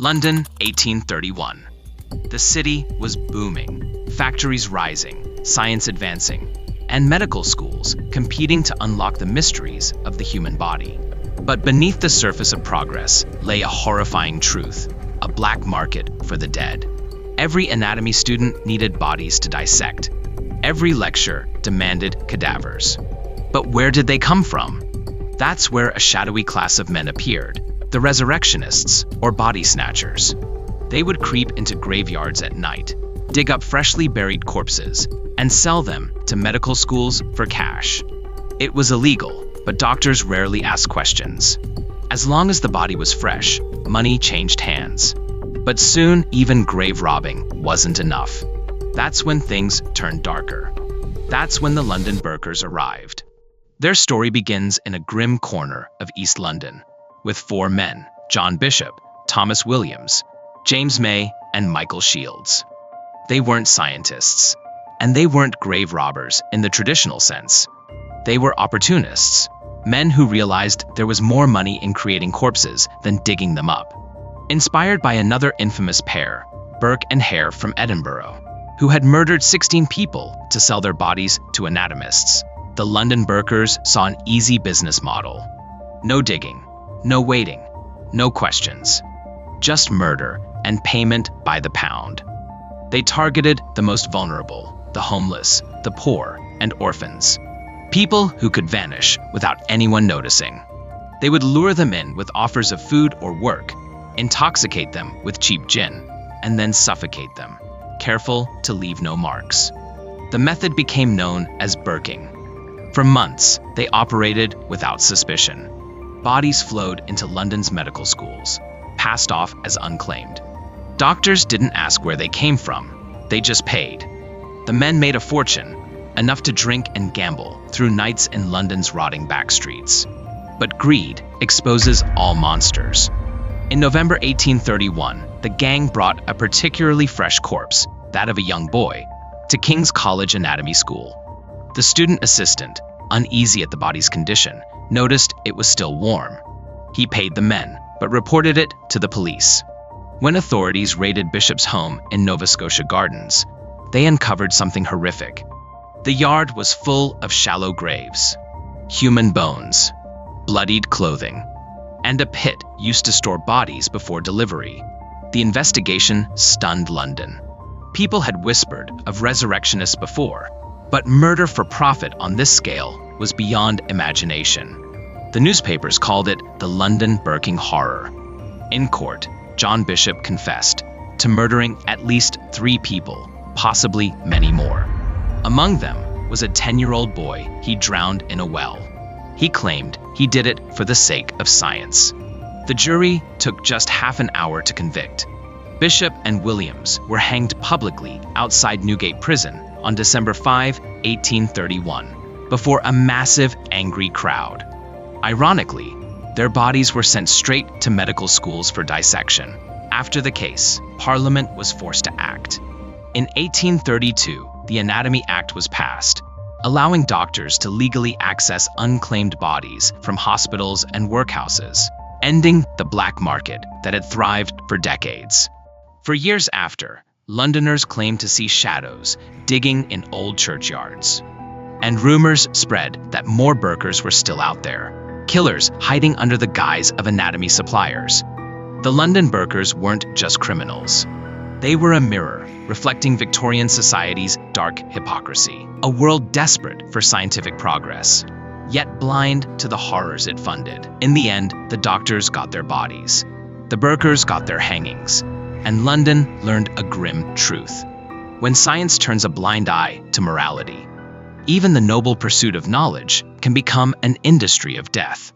London, 1831. The city was booming, factories rising, science advancing, and medical schools competing to unlock the mysteries of the human body. But beneath the surface of progress lay a horrifying truth, a black market for the dead. Every anatomy student needed bodies to dissect. Every lecture demanded cadavers. But where did they come from? That's where a shadowy class of men appeared, the resurrectionists, or body snatchers. They would creep into graveyards at night, dig up freshly buried corpses, and sell them to medical schools for cash. It was illegal, but doctors rarely asked questions. As long as the body was fresh, money changed hands. But soon, even grave robbing wasn't enough. That's when things turned darker. That's when the London Burkers arrived. Their story begins in a grim corner of East London, with four men: John Bishop, Thomas Williams, James May, and Michael Shields. They weren't scientists, and they weren't grave robbers in the traditional sense. They were opportunists, men who realized there was more money in creating corpses than digging them up. Inspired by another infamous pair, Burke and Hare from Edinburgh, who had murdered 16 people to sell their bodies to anatomists, the London Burkers saw an easy business model. No digging, no waiting, no questions. Just murder and payment by the pound. They targeted the most vulnerable, the homeless, the poor, and orphans. People who could vanish without anyone noticing. They would lure them in with offers of food or work, intoxicate them with cheap gin, and then suffocate them, careful to leave no marks. The method became known as burking. For months, they operated without suspicion. Bodies flowed into London's medical schools, passed off as unclaimed. Doctors didn't ask where they came from, they just paid. The men made a fortune, enough to drink and gamble through nights in London's rotting back streets. But greed exposes all monsters. In November 1831, the gang brought a particularly fresh corpse, that of a young boy, to King's College Anatomy School. The student assistant, uneasy at the body's condition, noticed it was still warm. He paid the men, but reported it to the police. When authorities raided Bishop's home in Nova Scotia Gardens, they uncovered something horrific. The yard was full of shallow graves, human bones, bloodied clothing, and a pit used to store bodies before delivery. The investigation stunned London. People had whispered of resurrectionists before, but murder for profit on this scale was beyond imagination. The newspapers called it the London Burking Horror. In court, John Bishop confessed to murdering at least 3 people, possibly many more. Among them was a 10-year-old boy he drowned in a well. He claimed he did it for the sake of science. The jury took just half an hour to convict. Bishop and Williams were hanged publicly outside Newgate Prison on December 5, 1831, before a massive, angry crowd. Ironically, their bodies were sent straight to medical schools for dissection. After the case, Parliament was forced to act. In 1832, the Anatomy Act was passed, allowing doctors to legally access unclaimed bodies from hospitals and workhouses, ending the black market that had thrived for decades. For years after, Londoners claimed to see shadows digging in old churchyards. And rumors spread that more Burkers were still out there, killers hiding under the guise of anatomy suppliers. The London Burkers weren't just criminals. They were a mirror reflecting Victorian society's dark hypocrisy, a world desperate for scientific progress, yet blind to the horrors it funded. In the end, the doctors got their bodies, the Burkers got their hangings, and London learned a grim truth. When science turns a blind eye to morality, even the noble pursuit of knowledge can become an industry of death.